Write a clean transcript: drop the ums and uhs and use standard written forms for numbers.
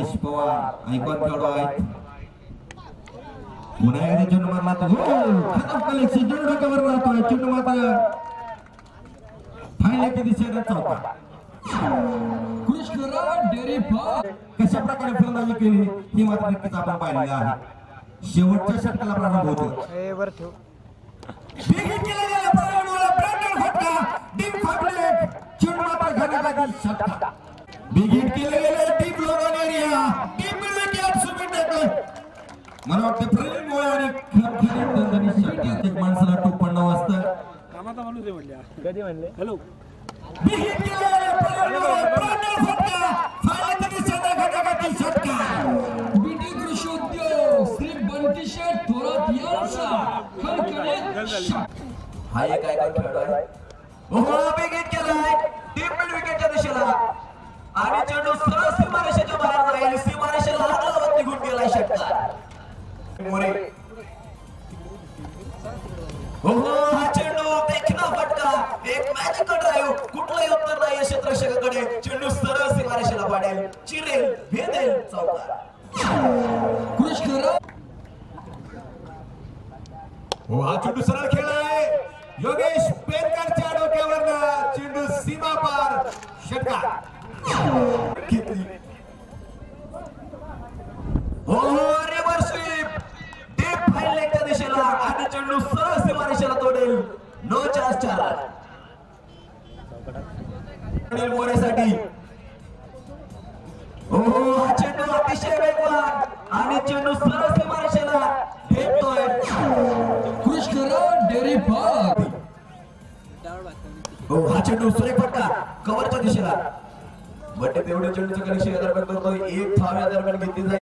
योगेश पवार ऐकून खेळलो आहे पुन्हा एकदा चेंडू मारला तो खतम कलेक्शन चेंडू कव्हर राहतोय चेंडू मात्र फायनलच्या दिशेने चौका कृष्णराव डेअरी फार्म कशा प्रकारे फलंदाजी केली ही मात्र नक्कीच आपण पाहिलेलं आहे शेवटच्या षटकाला प्रारंभ होतो विकेट केला गेला पराभवाला ब्रँडन फटका डीप फाटले चेंडू मात्र घराघाती षटका विकेट केले गेले डीप लोगन एरिया डीप विकेट सुमित टेकल मला वाटतं प्रवीण मोळे आणि खरखरीत दणदणीत षटक एक माणसाला टोप पडणं वाजतं कामाचा माणूस आहे म्हणले कधी म्हणले हॅलो विकेट केले गेले पराभवाला ब्रँडन फटका फायनलच्या दिशेने घराघाती षटका बीटी कृषी उद्योग श्री बंटी शेठ थोरात यांचा खणखणीत हा एक खेळ आहे ओहो विकेट केलाय डीप मिड विकेटच्या दिशेला आणि चेंडू सरळ सीमारेषेच्या बाहेर जाईल सीमारेषेला लागला निघून गेलाय षटकार मोरे ओहो हा चेंडू देखना फटका एक मॅजिकल ड्राइव्ह कुठलाही उत्तर नाही क्षेत्ररक्षकाकडे चेंडू सरळ सीमारेषेला पाडेल चिरेल भेदेल चौकार कृष्णराव हो हा चेंडू सरळ खेळलाय योगेश पेनकरच्या डोक्यावर चेंडू सीमा पार षटकार हो रिव्हर्स स्वीप डीप फायनलच्या दिशेला आणि चेंडू सरळ सीमारेषेला तोडेल नो चान्स चार मोरेसाठी हो हा चेंडू अतिशय वेगवान आणि चेंडू सरळ सीमारेषेला भेटतोय कृष्णराव डेअरी फार्म हो हा चेंडू सुरेख फटका कव्हरच्या दिशेला बट तेवढे चेंडूचं कनेक्शन या दरम्यान करतोय एक धाव या दरम्यान घेतली जाईल.